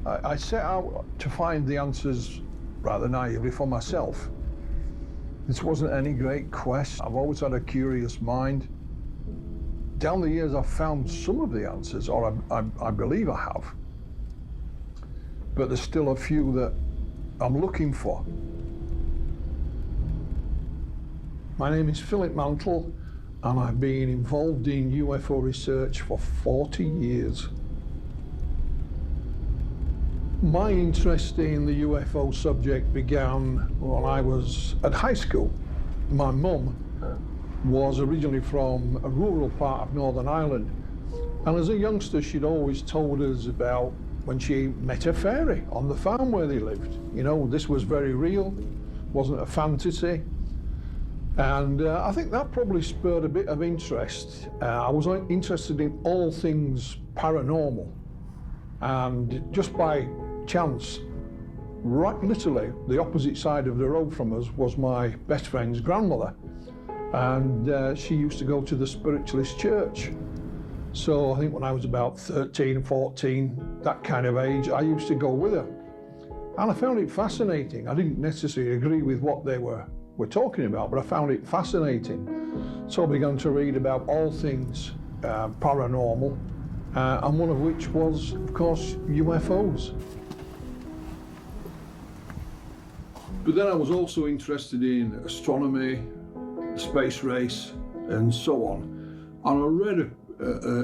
I set out to find the answers rather naively for myself. This wasn't any great quest. I've always had a curious mind. Down the years, I've found some of the answers, or I believe I have. But there's still a few that I'm looking for. My name is Philip Mantle, and I've been involved in UFO research for 40 years. My interest in the UFO subject began when I was at high school. My mum was originally from a rural part of Northern Ireland, and as a youngster she'd always told us about when she met a fairy on the farm where they lived. You know, this was very real, wasn't a fantasy. And I think that probably spurred a bit of interest. I was interested in all things paranormal, and just by chance, right literally the opposite side of the road from us was my best friend's grandmother, and she used to go to the spiritualist church. So I think when I was about 13, 14, that kind of age, I used to go with her, and I found it fascinating. I didn't necessarily agree with what they were talking about, but I found it fascinating. So I began to read about all things paranormal, and one of which was, of course, UFOs. But then I was also interested in astronomy, the space race, and so on. And I read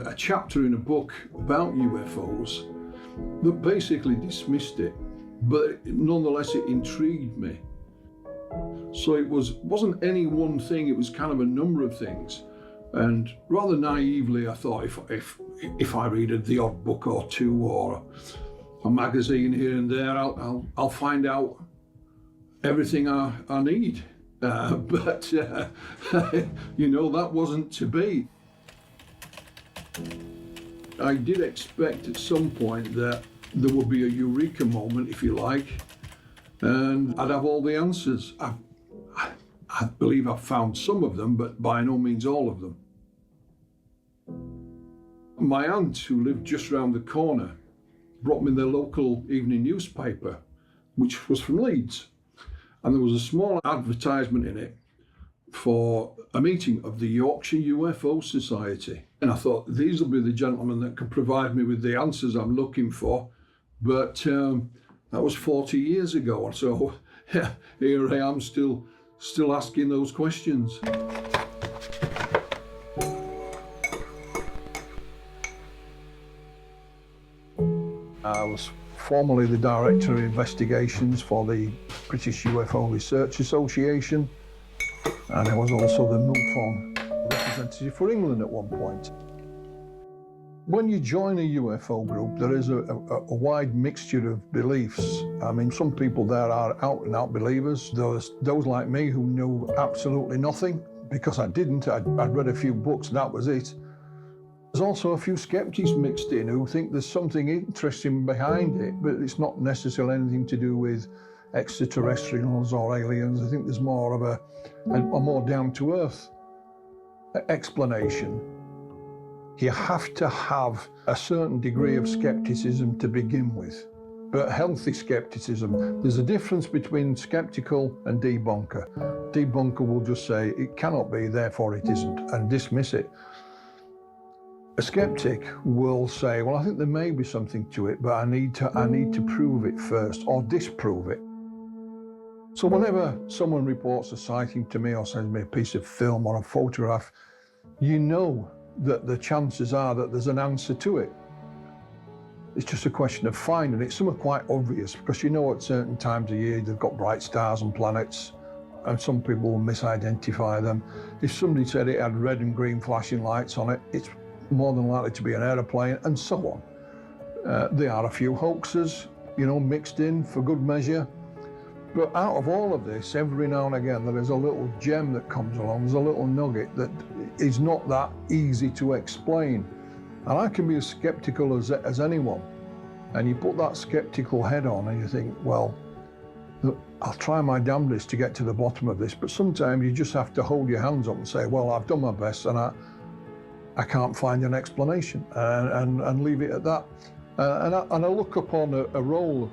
a chapter in a book about UFOs that basically dismissed it, but nonetheless it intrigued me. So it wasn't any one thing, it was kind of a number of things. And rather naively, I thought if I read the odd book or two or a magazine here and there, I'll find out everything I need. But you know, that wasn't to be. I did expect at some point that there would be a eureka moment, if you like, and I'd have all the answers. I believe I've found some of them, but by no means all of them. My aunt, who lived just round the corner, brought me the local evening newspaper, which was from Leeds. And there was a small advertisement in it for a meeting of the Yorkshire UFO Society. And I thought, these will be the gentlemen that can provide me with the answers I'm looking for. But that was 40 years ago, and so here I am still asking those questions. I was formerly the Director of Investigations for the British UFO Research Association, and I was also the MUFON representative for England at one point. When you join a UFO group, there is a wide mixture of beliefs. I mean, some people there are out-and-out believers. Those like me who knew absolutely nothing, because I didn't. I'd read a few books, that was it. There's also a few skeptics mixed in who think there's something interesting behind it, but it's not necessarily anything to do with extraterrestrials or aliens. I think there's more of a more down-to-earth explanation. You have to have a certain degree of skepticism to begin with, but healthy skepticism. There's a difference between skeptical and debunker. Debunker will just say, it cannot be, therefore it isn't, and dismiss it. A skeptic will say, well, I think there may be something to it, but I need to prove it first, or disprove it. So whenever someone reports a sighting to me or sends me a piece of film or a photograph, you know that the chances are that there's an answer to it. It's just a question of finding it. Some are quite obvious, because you know at certain times of year they've got bright stars and planets, and some people will misidentify them. If somebody said it had red and green flashing lights on it, it's more than likely to be an aeroplane, and so on. There are a few hoaxes, you know, mixed in for good measure. But out of all of this, every now and again, there is a little gem that comes along. There's a little nugget that is not that easy to explain. And I can be as skeptical as anyone. And you put that skeptical head on and you think, well, I'll try my damnedest to get to the bottom of this. But sometimes you just have to hold your hands up and say, well, I've done my best and I can't find an explanation, and leave it at that. And I look upon a role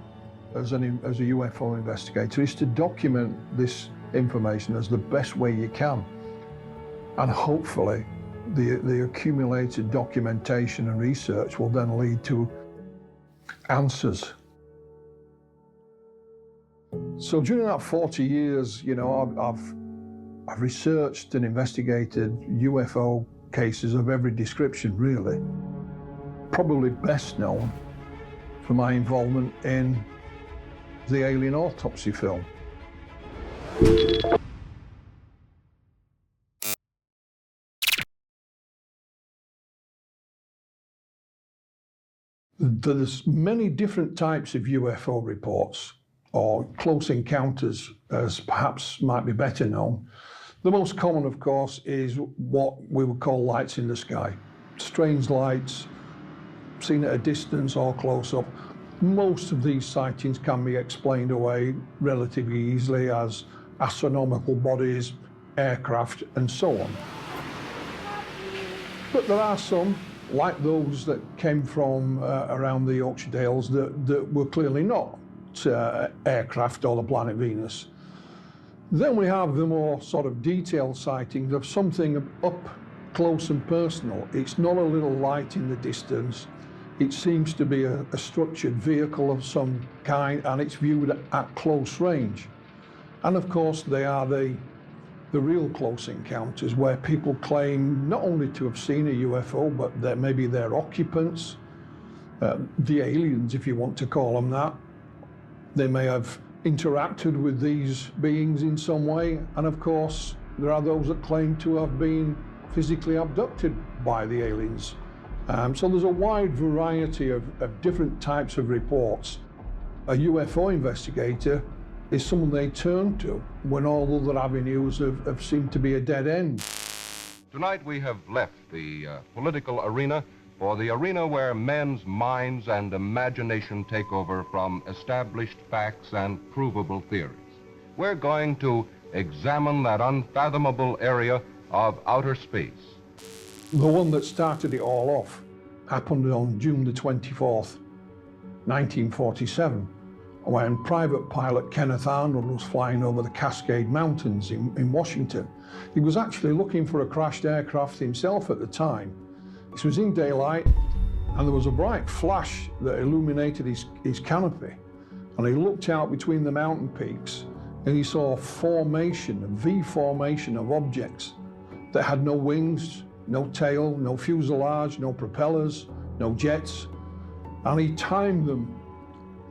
as a UFO investigator is to document this information as the best way you can. And hopefully the accumulated documentation and research will then lead to answers. So during that 40 years, you know, I've researched and investigated UFO cases of every description, really. Probably best known for my involvement in the alien autopsy film. There's many different types of UFO reports, or close encounters, as perhaps might be better known. The most common, of course, is what we would call lights in the sky. Strange lights, seen at a distance or close up. Most of these sightings can be explained away relatively easily as astronomical bodies, aircraft, and so on. But there are some, like those that came from around the Yorkshire Dales, that were clearly not aircraft or the planet Venus. Then we have the more sort of detailed sightings of something up close and personal. It's not a little light in the distance. It seems to be a structured vehicle of some kind, and it's viewed at close range. And of course, they are the real close encounters where people claim not only to have seen a UFO, but that maybe their occupants, the aliens, if you want to call them that. They may have interacted with these beings in some way. And of course, there are those that claim to have been physically abducted by the aliens. So there's a wide variety of different types of reports. A UFO investigator is someone they turn to when all other avenues have seemed to be a dead end. Tonight we have left the political arena for the arena where men's minds and imagination take over from established facts and provable theories. We're going to examine that unfathomable area of outer space. The one that started it all off happened on June the 24th, 1947, when private pilot Kenneth Arnold was flying over the Cascade Mountains in Washington. He was actually looking for a crashed aircraft himself at the time. This was in daylight, and there was a bright flash that illuminated his canopy. And he looked out between the mountain peaks, and he saw a formation, a V formation of objects that had no wings, no tail, no fuselage, no propellers, no jets. And he timed them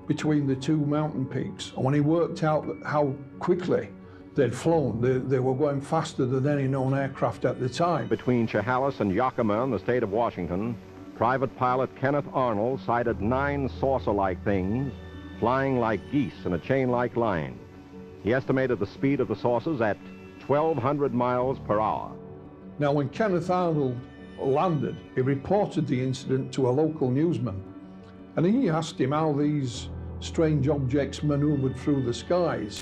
between the two mountain peaks. And when he worked out how quickly they'd flown, they were going faster than any known aircraft at the time. Between Chehalis and Yakima in the state of Washington, private pilot Kenneth Arnold sighted 9 saucer-like things flying like geese in a chain-like line. He estimated the speed of the saucers at 1,200 miles per hour. Now, when Kenneth Arnold landed, he reported the incident to a local newsman, and he asked him how these strange objects maneuvered through the skies.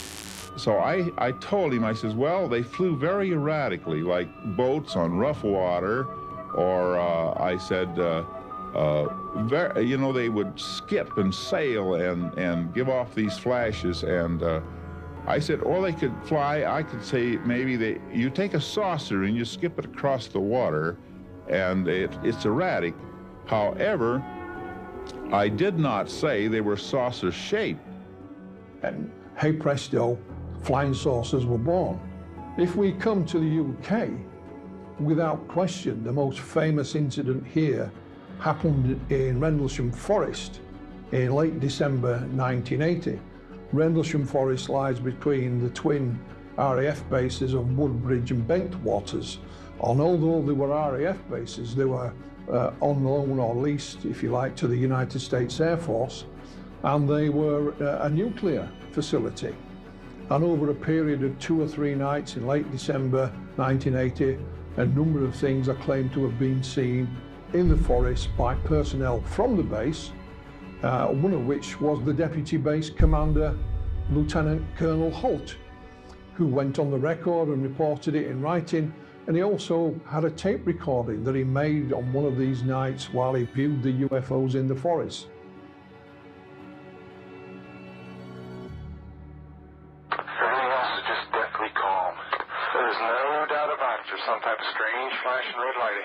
So I told him, I says, well, they flew very erratically, like boats on rough water, or I said, you know, they would skip and sail and give off these flashes, and I said, or they could fly, I could say maybe you take a saucer and you skip it across the water, and it's erratic. However, I did not say they were saucer-shaped. And hey presto, flying saucers were born. If we come to the UK, without question, the most famous incident here happened in Rendlesham Forest in late December 1980. Rendlesham Forest lies between the twin RAF bases of Woodbridge and Bentwaters. And although they were RAF bases, they were on loan or leased, if you like, to the United States Air Force, and they were a nuclear facility. And over a period of 2 or 3 nights in late December 1980, a number of things are claimed to have been seen in the forest by personnel from the base, one of which was the Deputy Base Commander, Lieutenant Colonel Haut, who went on the record and reported it in writing. And he also had a tape recording that he made on one of these nights while he viewed the UFOs in the forest.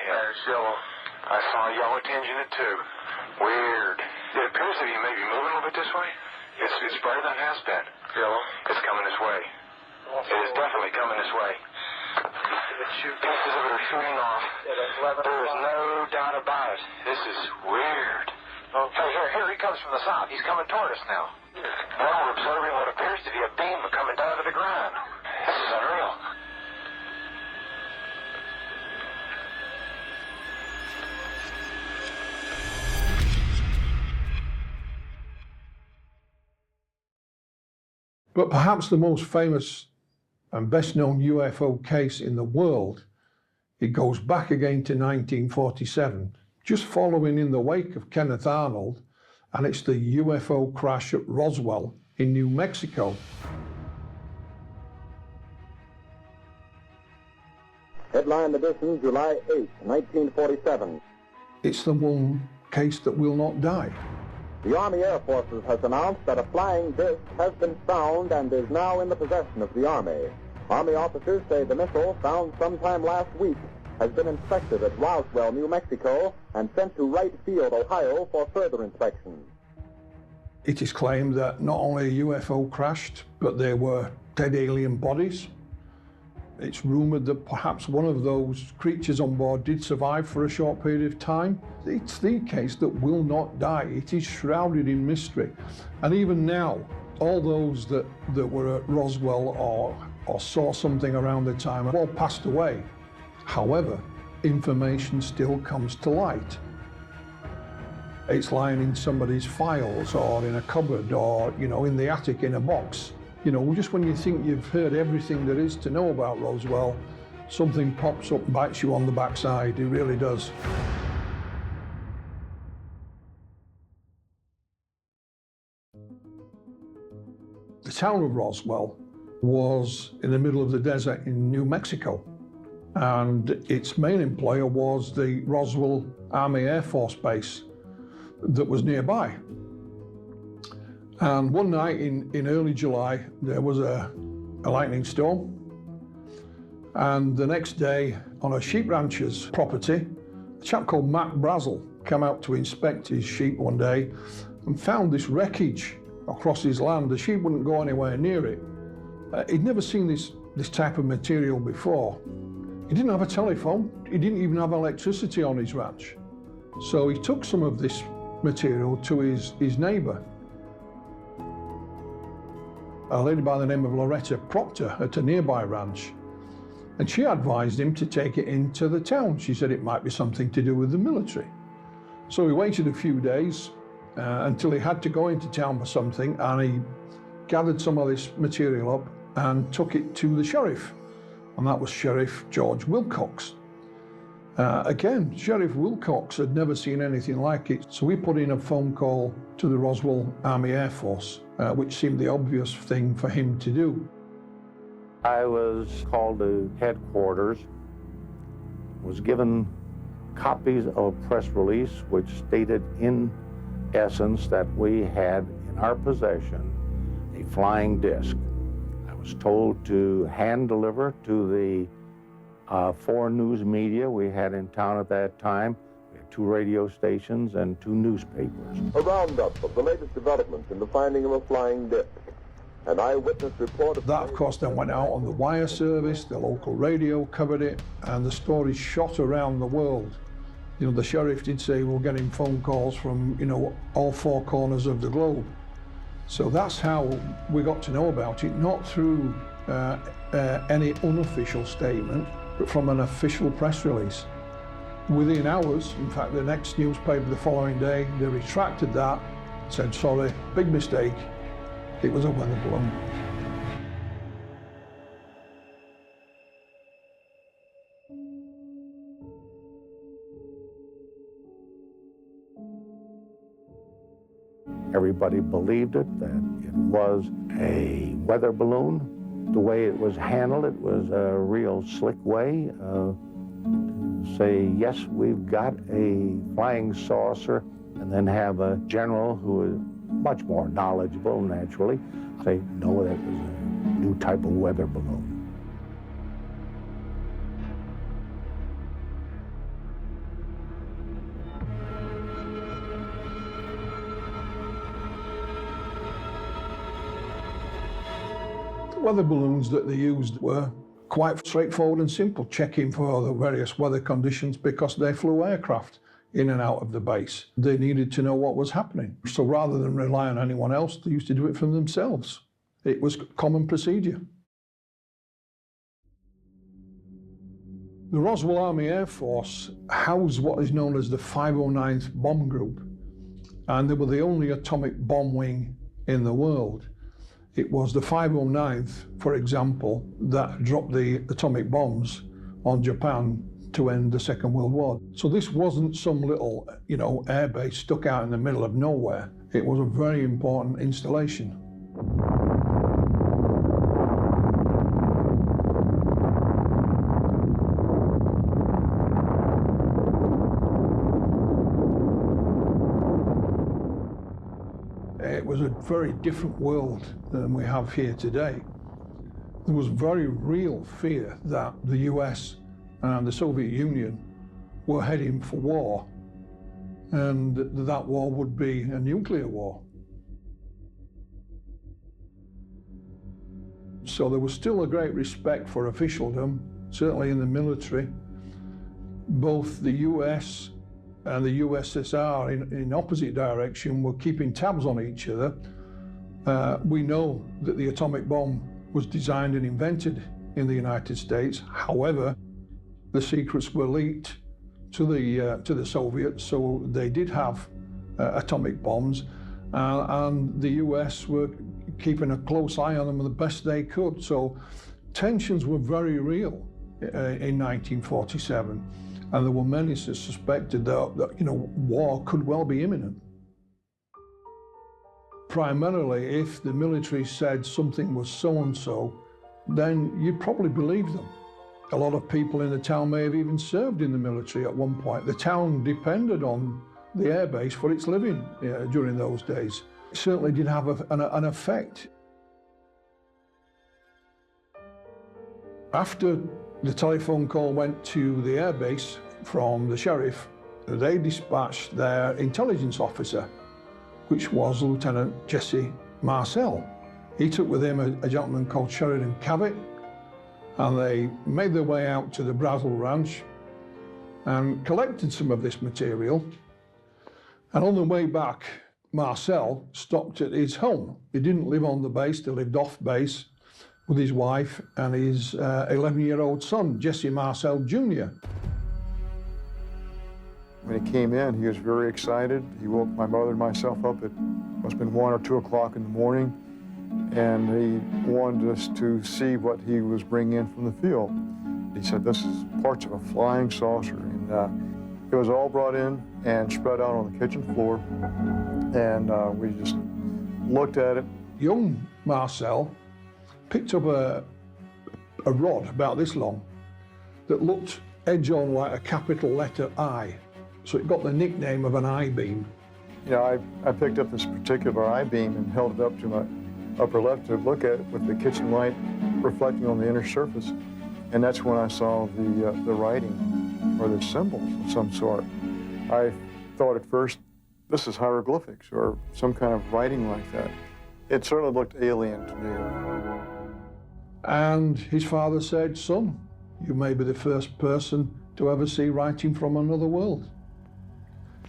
There's yellow. I saw a yellow tinge in it too. Weird. It appears to be maybe moving a little bit this way. It's brighter than it has been. Yellow. It's coming this way. It is definitely coming this way. Pieces of it are shooting off. There is no doubt about it. This is weird. Hey, here he comes from the south. He's coming toward us now. Now we're observing what appears to be a beam coming down to the ground. This is unreal. But perhaps the most famous and best known UFO case in the world, it goes back again to 1947, just following in the wake of Kenneth Arnold, and it's the UFO crash at Roswell in New Mexico. Headline edition, July 8, 1947. It's the one case that will not die. The Army Air Forces has announced that a flying disc has been found and is now in the possession of the Army. Army officers say the missile, found sometime last week, has been inspected at Roswell, New Mexico, and sent to Wright Field, Ohio, for further inspection. It is claimed that not only a UFO crashed, but there were dead alien bodies. It's rumoured that perhaps one of those creatures on board did survive for a short period of time. It's the case that will not die. It is shrouded in mystery. And even now, all those that were at Roswell or saw something around the time have all passed away. However, information still comes to light. It's lying in somebody's files or in a cupboard or, in the attic in a box. Just when you think you've heard everything there is to know about Roswell, something pops up and bites you on the backside. It really does. The town of Roswell was in the middle of the desert in New Mexico, and its main employer was the Roswell Army Air Force Base that was nearby. And one night in early July, there was a lightning storm. And the next day, on a sheep rancher's property, a chap called Mac Brazel came out to inspect his sheep one day and found this wreckage across his land. The sheep wouldn't go anywhere near it. He'd never seen this type of material before. He didn't have a telephone. He didn't even have electricity on his ranch. So he took some of this material to his neighbour, a lady by the name of Loretta Proctor at a nearby ranch, and she advised him to take it into the town. She said it might be something to do with the military. So he waited a few days until he had to go into town for something, and he gathered some of this material up and took it to the sheriff, and that was Sheriff George Wilcox. Again, Sheriff Wilcox had never seen anything like it, so he put in a phone call to the Roswell Army Air Force, which seemed the obvious thing for him to do. I was called to headquarters, was given copies of a press release which stated in essence that we had in our possession a flying disc. I was told to hand deliver to the 4 news media we had in town at that time. We had 2 radio stations and 2 newspapers. A roundup of the latest developments in the finding of a flying disc. An eyewitness report of that, of course, then went out on the wire service. The local radio covered it, and the story shot around the world. The sheriff did say we're getting phone calls from, all 4 corners of the globe. So that's how we got to know about it, not through any unofficial statement, but from an official press release. Within hours, in fact, the next newspaper the following day, they retracted that, said, sorry, big mistake, it was a weather balloon. Everybody believed it, that it was a weather balloon. The way it was handled, it was a real slick way to say, yes, we've got a flying saucer, and then have a general who is much more knowledgeable, naturally, say, no, that was a new type of weather balloon. weather balloons that they used were quite straightforward and simple, checking for the various weather conditions because they flew aircraft in and out of the base. They needed to know what was happening. So rather than rely on anyone else, they used to do it for themselves. It was common procedure. The Roswell Army Air Force housed what is known as the 509th Bomb Group, and they were the only atomic bomb wing in the world. It was the 509th, for example, that dropped the atomic bombs on Japan to end the Second World War. So this wasn't some little, air base stuck out in the middle of nowhere. It was a very important installation. It was a very different world than we have here today. There was very real fear that the US and the Soviet Union were heading for war, and that war would be a nuclear war. So there was still a great respect for officialdom, certainly in the military. Both the US and the USSR in opposite direction were keeping tabs on each other. We know that the atomic bomb was designed and invented in the United States. However, the secrets were leaked to the Soviets, so they did have atomic bombs, and the US were keeping a close eye on them the best they could. So tensions were very real in 1947. And there were many who suspected that war could well be imminent. Primarily, if the military said something was so-and-so, then you'd probably believe them. A lot of people in the town may have even served in the military at one point. The town depended on the airbase for its living during those days. It certainly did have an effect. After the telephone call went to the airbase from the sheriff, they dispatched their intelligence officer, which was Lieutenant Jesse Marcel. He took with him a gentleman called Sheridan Cavett, and they made their way out to the Brazil Ranch and collected some of this material. And on the way back, Marcel stopped at his home. He didn't live on the base, they lived off base with his wife and his 11-year-old son, Jesse Marcel Jr. When he came in, he was very excited. He woke my mother and myself up at must have been 1 or 2 o'clock in the morning, and he wanted us to see what he was bringing in from the field. He said, "This is parts of a flying saucer," and it was all brought in and spread out on the kitchen floor, and we just looked at it. Young Marcel picked up a rod about this long that looked edge-on like a capital letter I. So it got the nickname of an I-beam. I picked up this particular I-beam and held it up to my upper left to look at it with the kitchen light reflecting on the inner surface. And that's when I saw the writing or the symbols of some sort. I thought at first, this is hieroglyphics or some kind of writing like that. It certainly looked alien to me. And his father said, "Son, you may be the first person to ever see writing from another world."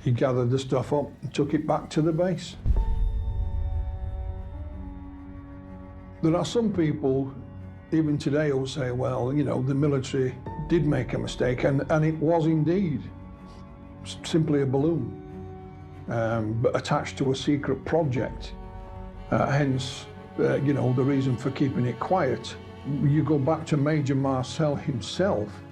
He gathered the stuff up and took it back to the base. There are some people, even today, who say, well, the military did make a mistake, and it was indeed simply a balloon, but attached to a secret project. Hence, the reason for keeping it quiet. You go back to Major Marcel himself.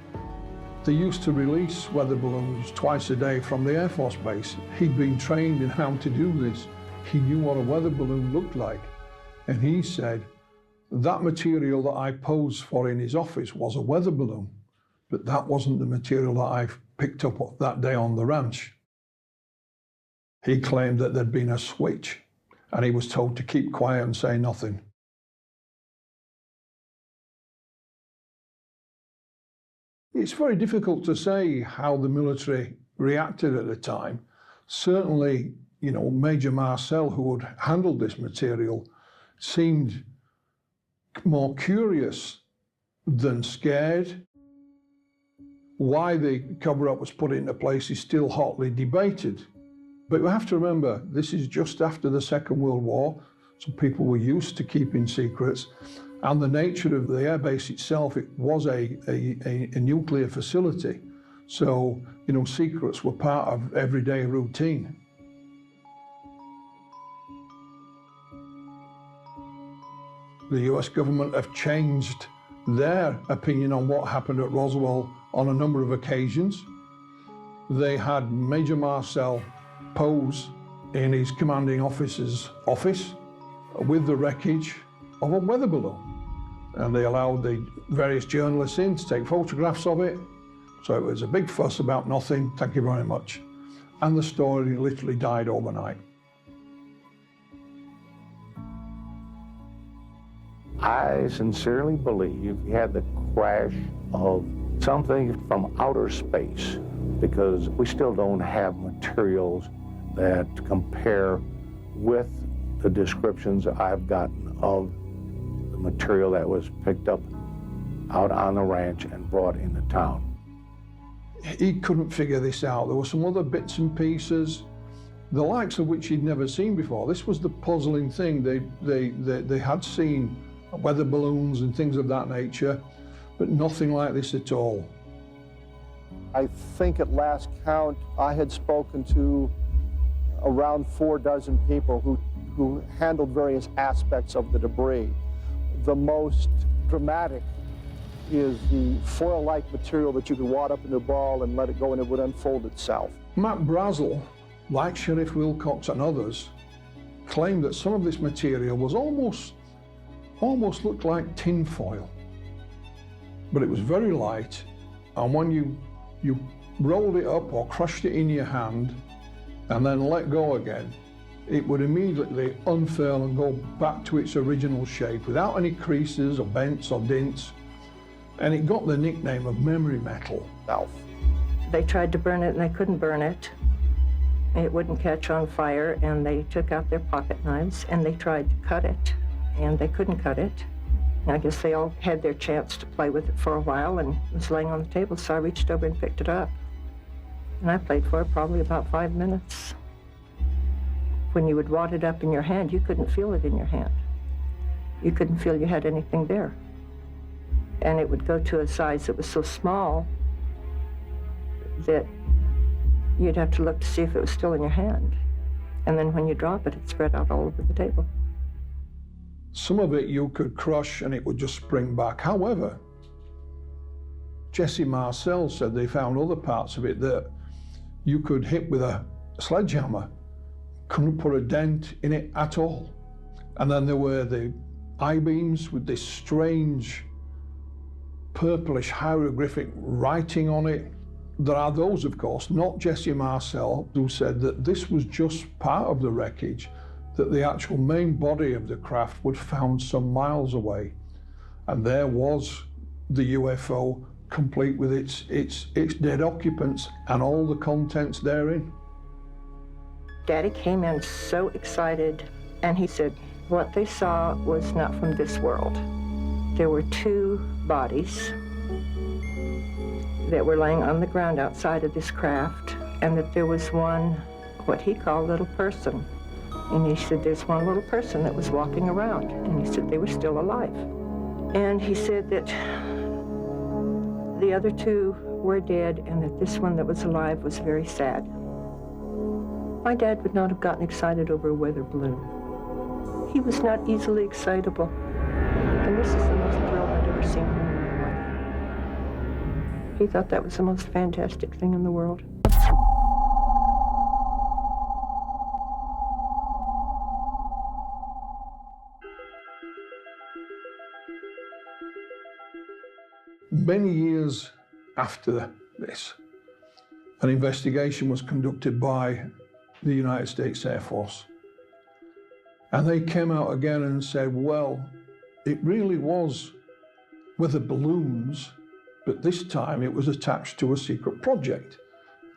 They used to release weather balloons twice a day from the Air Force Base. He'd been trained in how to do this. He knew what a weather balloon looked like. And he said, that material that I posed for in his office was a weather balloon, but that wasn't the material that I picked up that day on the ranch. He claimed that there'd been a switch, and he was told to keep quiet and say nothing. It's very difficult to say how the military reacted at the time. Certainly, Major Marcel, who had handled this material, seemed more curious than scared. Why the cover-up was put into place is still hotly debated. But you have to remember, this is just after the Second World War, so people were used to keeping secrets. And the nature of the airbase itself, it was a nuclear facility. So, you know, secrets were part of everyday routine. The US government have changed their opinion on what happened at Roswell on a number of occasions. They had Major Marcel pose in his commanding officer's office with the wreckage of a weather balloon. And they allowed the various journalists in to take photographs of it. So it was a big fuss about nothing, thank you very much. And the story literally died overnight. I sincerely believe we had the crash of something from outer space, because we still don't have materials that compare with the descriptions I've gotten of the material that was picked up out on the ranch and brought into town. He couldn't figure this out. There were some other bits and pieces, the likes of which he'd never seen before. This was the puzzling thing. They had seen weather balloons and things of that nature, but nothing like this at all. I think at last count, I had spoken to around 4 dozen people who handled various aspects of the debris. The most dramatic is the foil-like material that you could wad up into a ball and let it go and it would unfold itself. Matt Brazel, like Sheriff Wilcox and others, claimed that some of this material was almost looked like tin foil. But it was very light, and when you rolled it up or crushed it in your hand and then let go again, it would immediately unfurl and go back to its original shape without any creases or bends or dints. And it got the nickname of memory metal. They tried to burn it and they couldn't burn it. It wouldn't catch on fire, and they took out their pocket knives and they tried to cut it, and they couldn't cut it. I guess they all had their chance to play with it for a while, and it was laying on the table, so I reached over and picked it up. And I played for it probably about 5 minutes. When you would wad it up in your hand, you couldn't feel it in your hand. You couldn't feel you had anything there. And it would go to a size that was so small that you'd have to look to see if it was still in your hand. And then when you drop it, it spread out all over the table. Some of it you could crush and it would just spring back. However, Jesse Marcel said they found other parts of it that you could hit with a sledgehammer, couldn't put a dent in it at all. And then there were the I-beams with this strange purplish hieroglyphic writing on it. There are those, of course, not Jesse Marcel, who said that this was just part of the wreckage, that the actual main body of the craft was found some miles away. And there was the UFO, complete with its dead occupants and all the contents therein. Daddy came in so excited, and he said what they saw was not from this world. There were 2 bodies that were laying on the ground outside of this craft, and that there was one, what he called little person. And he said there's one little person that was walking around, and he said they were still alive. And he said that the other 2 were dead, and that this one that was alive was very sad. My dad would not have gotten excited over a weather balloon. He was not easily excitable. And this is the most thrilled I'd ever seen him in my life. He thought that was the most fantastic thing in the world. Many years after this, an investigation was conducted by the United States Air Force. And they came out again and said, well, it really was weather balloons, but this time it was attached to a secret project,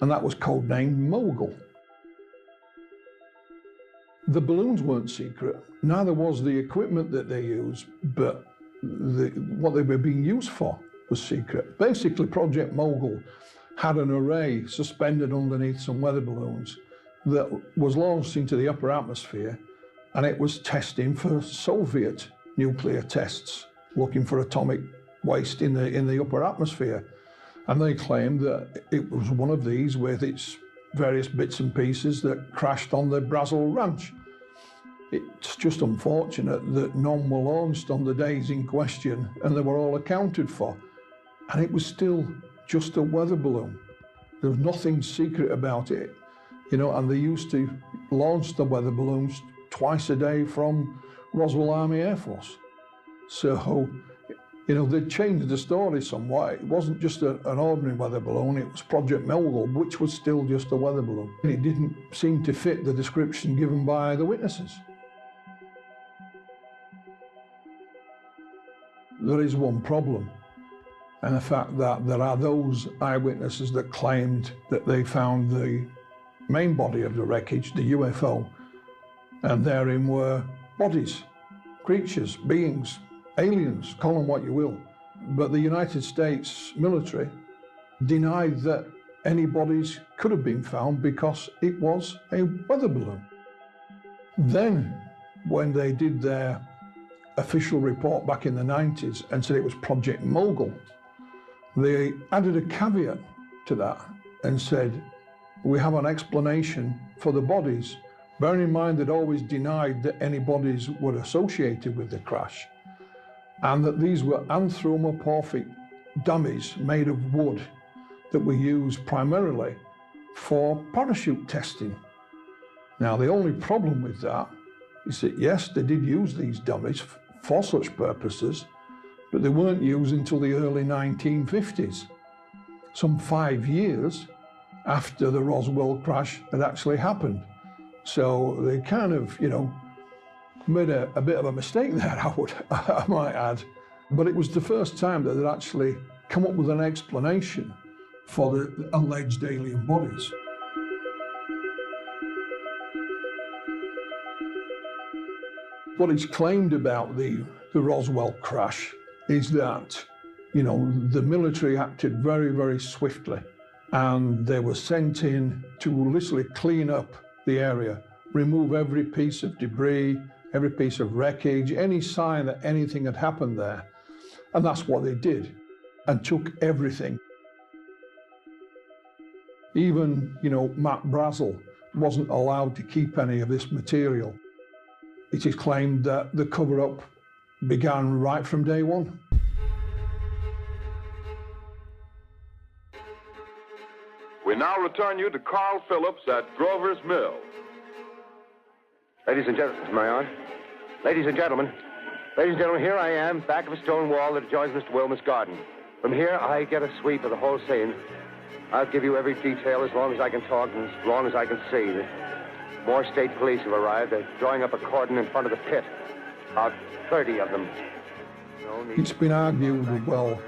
and that was codenamed Mogul. The balloons weren't secret, neither was the equipment that they used, but what they were being used for was secret. Basically, Project Mogul had an array suspended underneath some weather balloons that was launched into the upper atmosphere, and it was testing for Soviet nuclear tests, looking for atomic waste in the upper atmosphere. And they claimed that it was one of these with its various bits and pieces that crashed on the Brazil ranch. It's just unfortunate that none were launched on the days in question, and they were all accounted for. And it was still just a weather balloon. There was nothing secret about it, you know, and they used to launch the weather balloons twice a day from Roswell Army Air Force. So, you know, they'd changed the story somewhat. It wasn't just an ordinary weather balloon, it was Project Mogul, which was still just a weather balloon. It didn't seem to fit the description given by the witnesses. There is one problem, and the fact that there are those eyewitnesses that claimed that they found the main body of the wreckage, the UFO, and therein were bodies, creatures, beings, aliens, call them what you will. But the United States military denied that any bodies could have been found because it was a weather balloon. Then, when they did their official report back in the 90s and said it was Project Mogul, they added a caveat to that and said, we have an explanation for the bodies. Bearing in mind they'd always denied that any bodies were associated with the crash, and that these were anthropomorphic dummies made of wood that were used primarily for parachute testing. Now, the only problem with that is that, yes, they did use these dummies for such purposes, but they weren't used until the early 1950s, some 5 years after the Roswell crash had actually happened. So they kind of, you know, made a bit of a mistake there, I might add. But it was the first time that they'd actually come up with an explanation for the alleged alien bodies. What is claimed about the Roswell crash is that, you know, the military acted very, very swiftly, and they were sent in to literally clean up the area, remove every piece of debris, every piece of wreckage, any sign that anything had happened there. And that's what they did, and took everything. Even, you know, Matt Brazel wasn't allowed to keep any of this material. It is claimed that the cover-up began right from day one. We now return you to Carl Phillips at Grover's Mill. Ladies and gentlemen, am I on? Ladies and gentlemen, here I am, back of a stone wall that adjoins Mr. Wilmer's garden. From here, I get a sweep of the whole scene. I'll give you every detail as long as I can talk and as long as I can see. More state police have arrived. They're drawing up a cordon in front of the pit. About 30 of them. It's been argued, well,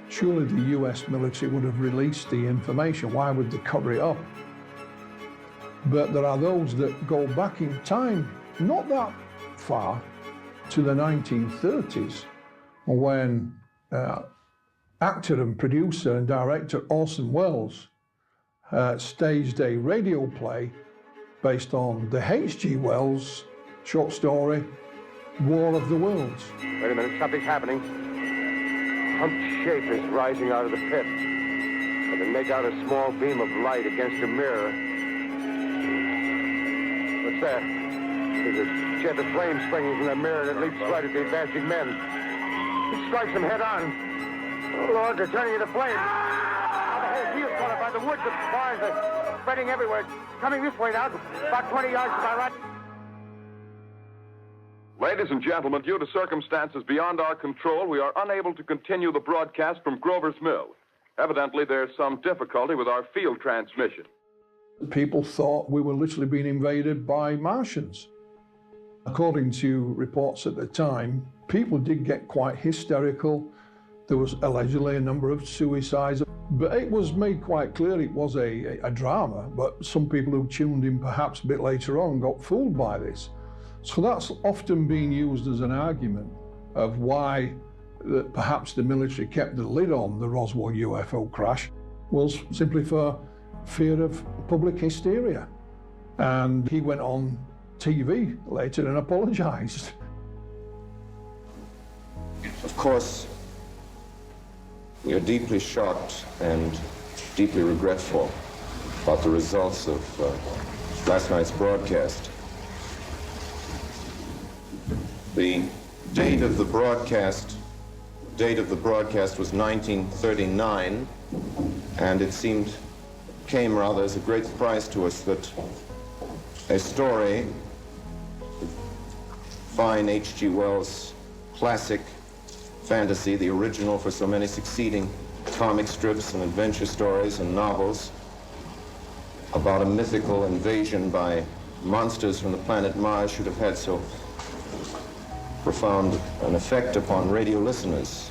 surely the US military would have released the information. Why would they cover it up? But there are those that go back in time, not that far, to the 1930s, when actor and producer and director Orson Welles staged a radio play based on the H.G. Wells short story, War of the Worlds. Wait a minute, something's happening. A humped shape is rising out of the pit. I can make out a small beam of light against a mirror. What's that? There's a jet of flame springing from the mirror and it leaps right at the advancing men. It strikes them head on. Oh, Lord, they're turning into flames. Now the whole field's caught up by the woods. The fires are spreading everywhere. Coming this way now, about 20 yards to my right. Ladies and gentlemen, due to circumstances beyond our control, we are unable to continue the broadcast from Grover's Mill. Evidently, there's some difficulty with our field transmission. People thought we were literally being invaded by Martians. According to reports at the time, people did get quite hysterical. There was allegedly a number of suicides, but it was made quite clear it was a drama, but some people who tuned in perhaps a bit later on got fooled by this. So that's often being used as an argument of why that perhaps the military kept the lid on the Roswell UFO crash was simply for fear of public hysteria. And he went on TV later and apologized. Of course, we are deeply shocked and deeply regretful about the results of last night's broadcast. The date of the broadcast was 1939, and it came rather as a great surprise to us that a story, fine H.G. Wells' classic fantasy, the original for so many succeeding comic strips and adventure stories and novels about a mythical invasion by monsters from the planet Mars, should have had so profound an effect upon radio listeners.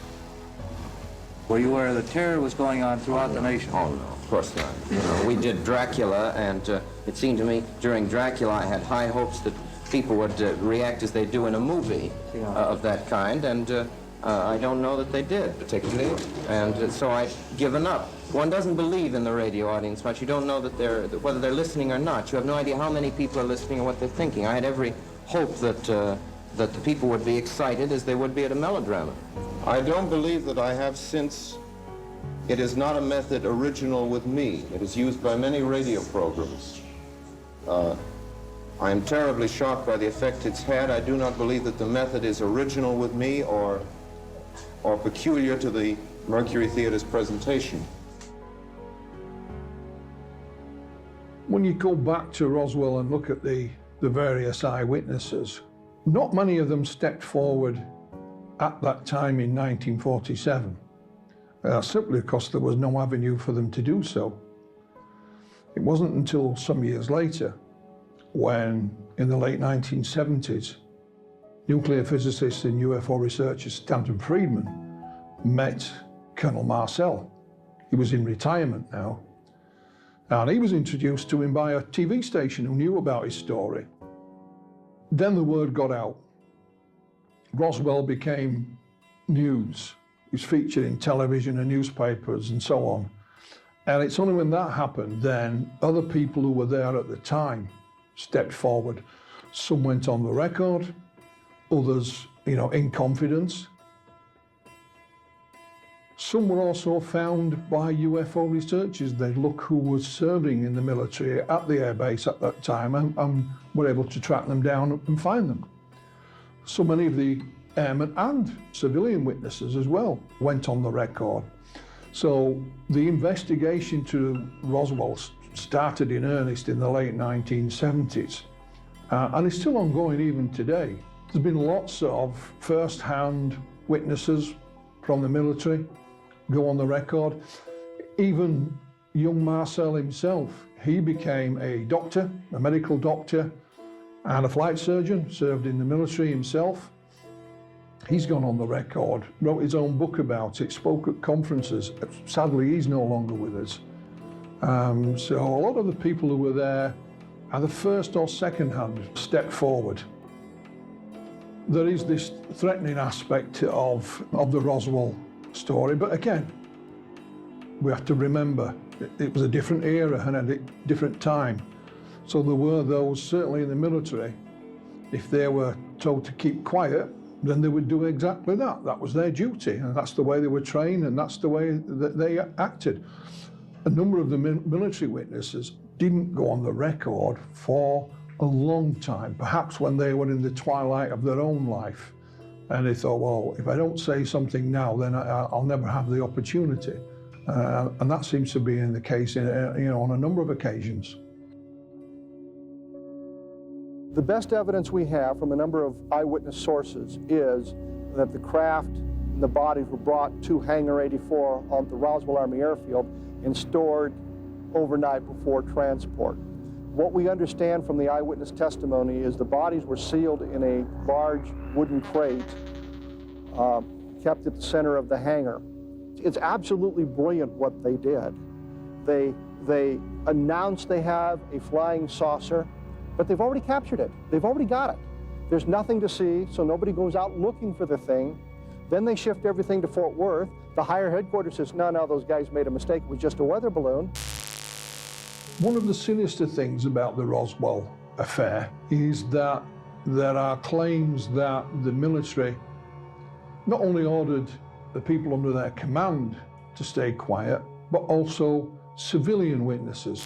Were you aware the terror was going on throughout the nation? Oh, no, of course not. You know, we did Dracula, and it seemed to me during Dracula I had high hopes that people would react as they do in a movie of that kind, and I don't know that they did, particularly, and so I've given up. One doesn't believe in the radio audience much. You don't know that whether they're listening or not. You have no idea how many people are listening or what they're thinking. I had every hope that the people would be excited as they would be at a melodrama. I don't believe that I have, since it is not a method original with me. It is used by many radio programs. I am terribly shocked by the effect it's had. I do not believe that the method is original with me or peculiar to the Mercury Theater's presentation. When you go back to Roswell and look at the various eyewitnesses, not many of them stepped forward at that time in 1947, simply because there was no avenue for them to do so. It wasn't until some years later, when in the late 1970s, nuclear physicist and UFO researcher Stanton Friedman met Colonel Marcel. He was in retirement now, and he was introduced to him by a TV station who knew about his story. Then the word got out. Roswell became news. He was featured in television and newspapers and so on. And it's only when that happened, then other people who were there at the time stepped forward. Some went on the record, others, in confidence. Some were also found by UFO researchers. They'd look who was serving in the military at the airbase at that time and were able to track them down and find them. So many of the airmen and civilian witnesses as well went on the record. So the investigation to Roswell started in earnest in the late 1970s and is still ongoing even today. There's been lots of first-hand witnesses from the military go on the record. Even young Marcel himself, he became a doctor, a medical doctor, and a flight surgeon, served in the military himself. He's gone on the record, wrote his own book about it, spoke at conferences. Sadly, he's no longer with us. So a lot of the people who were there either first or second hand stepped forward. There is this threatening aspect of the Roswell story, but again, we have to remember it was a different era and a different time. So there were those, certainly in the military, if they were told to keep quiet, then they would do exactly that. That was their duty, and that's the way they were trained, and that's the way that they acted. A number of the military witnesses didn't go on the record for a long time, perhaps when they were in the twilight of their own life. And they thought, well, if I don't say something now, then I'll never have the opportunity. And that seems to be in the case on a number of occasions. The best evidence we have from a number of eyewitness sources is that the craft and the bodies were brought to Hangar 84 on the Roswell Army Airfield and stored overnight before transport. What we understand from the eyewitness testimony is the bodies were sealed in a large wooden crate kept at the center of the hangar. It's absolutely brilliant what they did. They announced they have a flying saucer, but they've already captured it. They've already got it. There's nothing to see, so nobody goes out looking for the thing. Then they shift everything to Fort Worth. The higher headquarters says, no, those guys made a mistake. It was just a weather balloon. One of the sinister things about the Roswell affair is that there are claims that the military not only ordered the people under their command to stay quiet, but also civilian witnesses.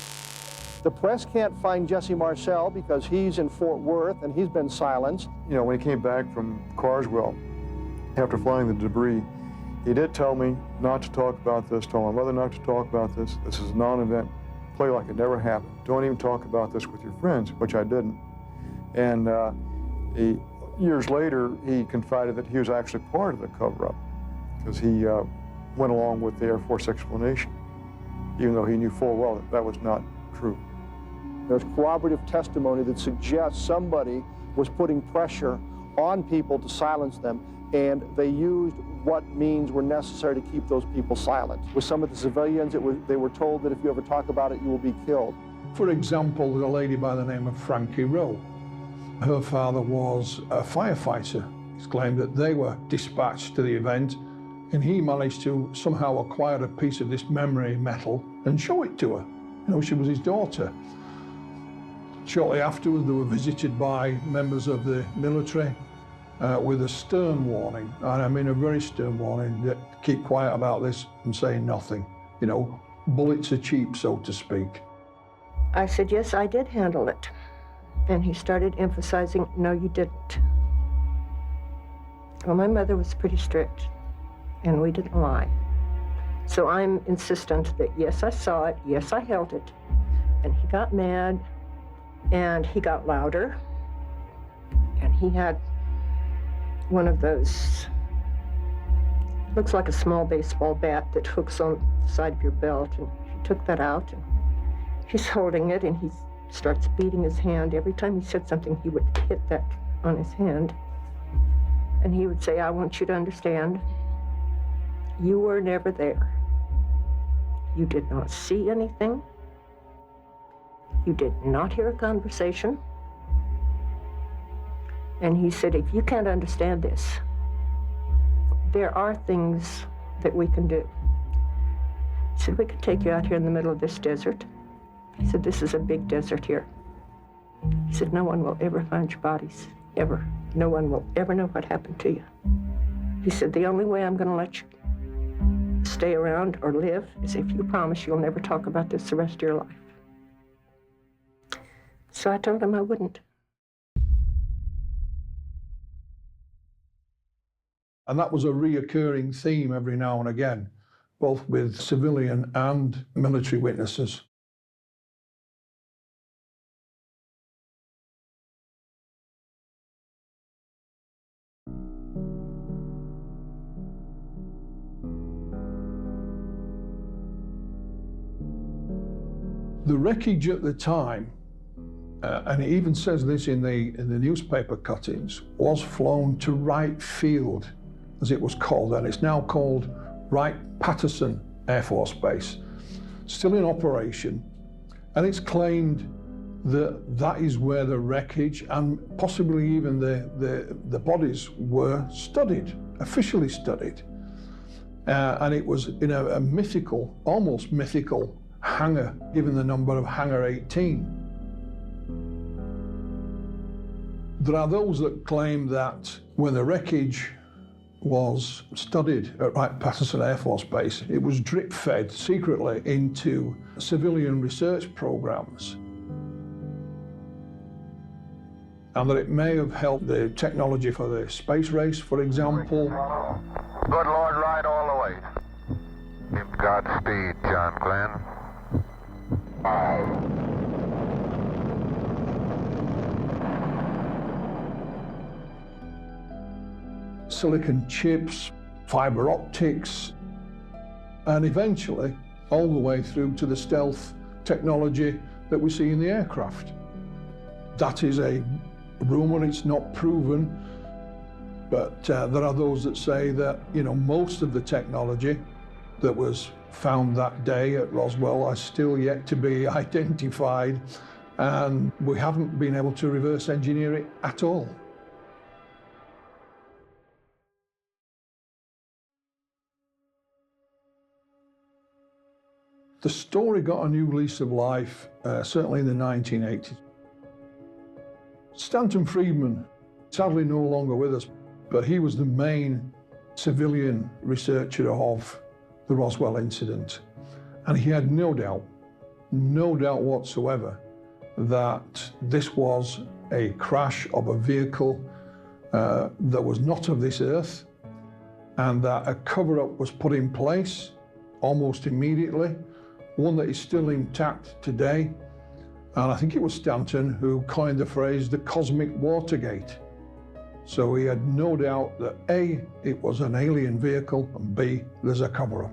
The press can't find Jesse Marcel because he's in Fort Worth and he's been silenced. You know, when he came back from Carswell, after flying the debris, he did tell me not to talk about this, told my mother not to talk about this. This is a non-event. Play like it never happened. Don't even talk about this with your friends, which I didn't. And years later, he confided that he was actually part of the cover-up because he went along with the Air Force explanation, even though he knew full well that that was not true. There's corroborative testimony that suggests somebody was putting pressure on people to silence them, and they used what means were necessary to keep those people silent. With some of the civilians, they were told that if you ever talk about it, you will be killed. For example, there's a lady by the name of Frankie Rowe. Her father was a firefighter. It's claimed that they were dispatched to the event, and he managed to somehow acquire a piece of this memory metal and show it to her. You know, she was his daughter. Shortly afterwards, they were visited by members of the military with a stern warning, and I mean a very stern warning, that keep quiet about this and say nothing. You know, bullets are cheap, so to speak. I said, yes, I did handle it. And he started emphasizing, no, you didn't. Well, my mother was pretty strict, and we didn't lie. So I'm insistent that, yes, I saw it, yes, I held it. And he got mad, and he got louder, and he had one of those, looks like a small baseball bat that hooks on the side of your belt, and he took that out, and he's holding it, and he starts beating his hand. Every time he said something, he would hit that on his hand, and he would say, I want you to understand, you were never there. You did not see anything. You did not hear a conversation. And he said, if you can't understand this, there are things that we can do. He said, we could take you out here in the middle of this desert. He said, this is a big desert here. He said, no one will ever find your bodies, ever. No one will ever know what happened to you. He said, the only way I'm going to let you stay around or live is if you promise you'll never talk about this the rest of your life. So I told him I wouldn't. And that was a reoccurring theme every now and again, both with civilian and military witnesses. The wreckage at the time, and it even says this in the newspaper cuttings, was flown to Wright Field, as it was called, and it's now called Wright-Patterson Air Force Base, still in operation, and it's claimed that that is where the wreckage and possibly even the bodies were studied, officially studied, and it was in a mythical, almost mythical hangar, given the number of Hangar 18. There are those that claim that when the wreckage was studied at Wright-Patterson Air Force Base, it was drip-fed secretly into civilian research programs, and that it may have helped the technology for the space race, for example. Good Lord, ride all the way. Give Godspeed, John Glenn. Silicon chips, fiber optics, and eventually all the way through to the stealth technology that we see in the aircraft. That is a rumor, it's not proven, but there are those that say that, you know, most of the technology that was found that day at Roswell are still yet to be identified, and we haven't been able to reverse engineer it at all. The story got a new lease of life, certainly in the 1980s. Stanton Friedman, sadly no longer with us, but he was the main civilian researcher of the Roswell incident. And he had no doubt whatsoever that this was a crash of a vehicle that was not of this earth, and that a cover-up was put in place almost immediately, one that is still intact today. And I think it was Stanton who coined the phrase, the cosmic Watergate. So he had no doubt that A, it was an alien vehicle, and B, there's a cover-up.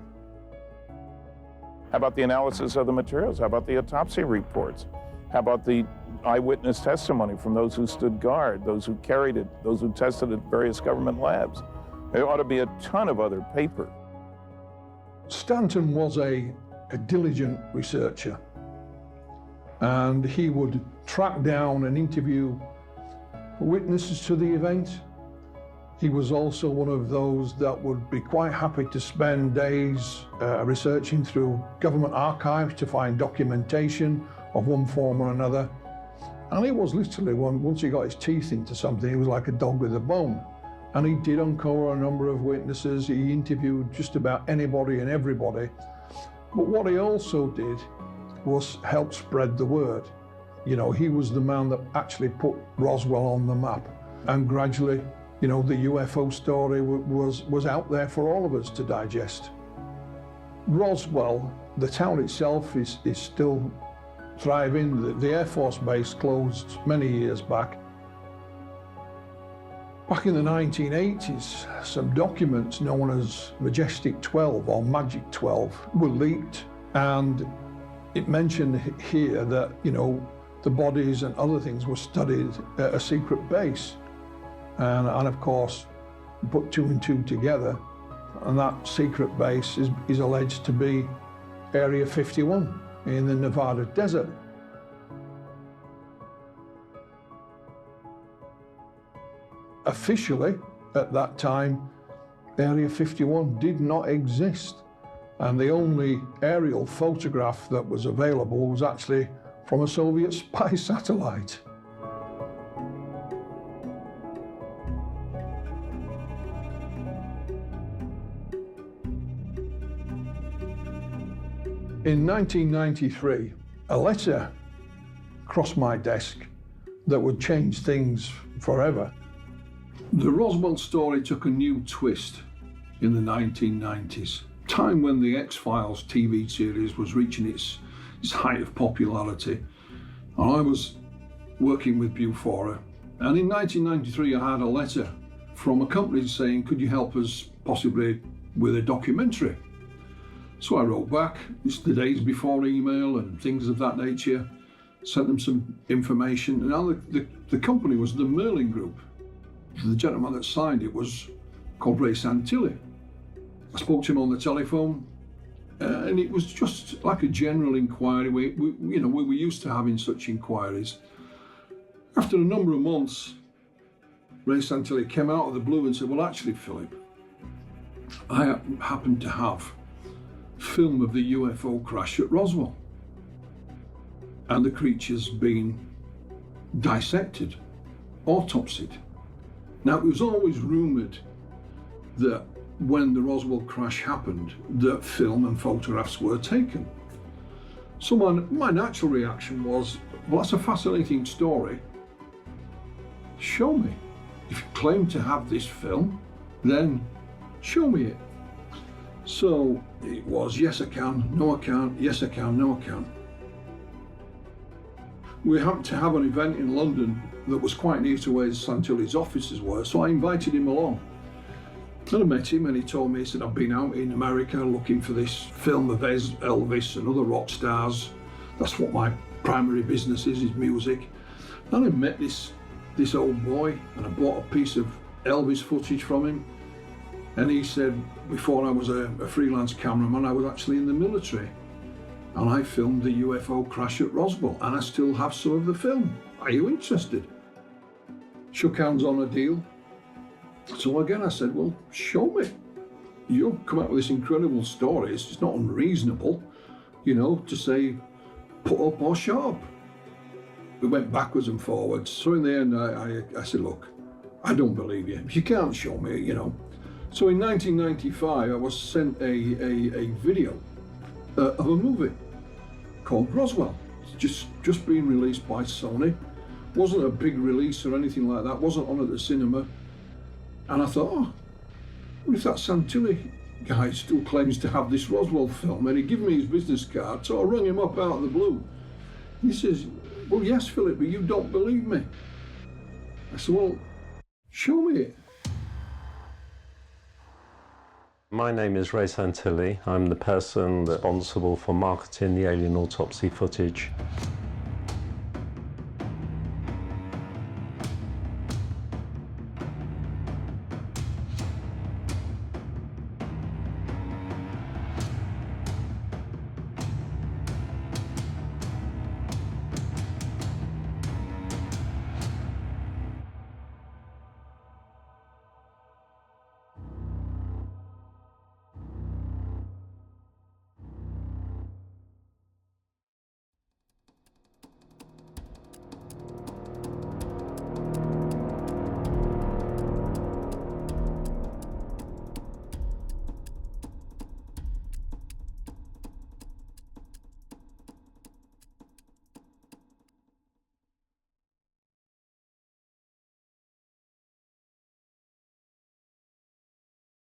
How about the analysis of the materials? How about the autopsy reports? How about the eyewitness testimony from those who stood guard, those who carried it, those who tested at various government labs? There ought to be a ton of other paper. Stanton was a diligent researcher, and he would track down and interview witnesses to the event. He was also one of those that would be quite happy to spend days researching through government archives to find documentation of one form or another. And it was literally, once he got his teeth into something, he was like a dog with a bone. And he did uncover a number of witnesses. He interviewed just about anybody and everybody. But what he also did was help spread the word. You know, he was the man that actually put Roswell on the map. And gradually, you know, the UFO story was out there for all of us to digest. Roswell, the town itself is still thriving. The Air Force Base closed many years back. Back in the 1980s, some documents known as Majestic 12 or Magic 12 were leaked, and it mentioned here that, you know, the bodies and other things were studied at a secret base. And of course, put two and two together, and that secret base is alleged to be Area 51 in the Nevada desert. Officially, at that time, Area 51 did not exist, and the only aerial photograph that was available was actually from a Soviet spy satellite. In 1993, a letter crossed my desk that would change things forever. The Roswell story took a new twist in the 1990s, time when the X-Files TV series was reaching its height of popularity. And I was working with Bufora, and in 1993 I had a letter from a company saying, could you help us possibly with a documentary? So I wrote back, it's the days before email and things of that nature, sent them some information, and now the company was the Merlin Group. The gentleman that signed it was called Ray Santilli. I spoke to him on the telephone, and it was just like a general inquiry. We were used to having such inquiries. After a number of months, Ray Santilli came out of the blue and said, well, actually, Philip, I happen to have film of the UFO crash at Roswell, and the creature's been dissected, autopsied. Now, it was always rumoured that when the Roswell crash happened, that film and photographs were taken. So my natural reaction was, well, that's a fascinating story. Show me. If you claim to have this film, then show me it. So it was, yes I can, no I can't, yes I can, no I can. We happened to have an event in London that was quite near to where Santilli's offices were, so I invited him along. And I met him, and he told me, he said, I've been out in America looking for this film of Elvis and other rock stars. That's what my primary business is music. And I met this old boy, and I bought a piece of Elvis footage from him. And he said, before I was a freelance cameraman, I was actually in the military. And I filmed the UFO crash at Roswell, and I still have some of the film. Are you interested? Shook hands on a deal. So again, I said, well, show me. You've come up with this incredible story. It's not unreasonable. you know, to say, put up or shut up. We went backwards and forwards. So in the end, I said, look, I don't believe you. If you can't show me, you know. So in 1995, I was sent a video of a movie called Roswell. It's just being released by Sony. Wasn't a big release or anything like that. Wasn't on at the cinema. And I thought, oh, what if that Santilli guy still claims to have this Roswell film? And he gave me his business card, so I rung him up out of the blue. He says, well, yes, Philip, but you don't believe me. I said, well, show me it. My name is Ray Santilli. I'm the person responsible for marketing the alien autopsy footage.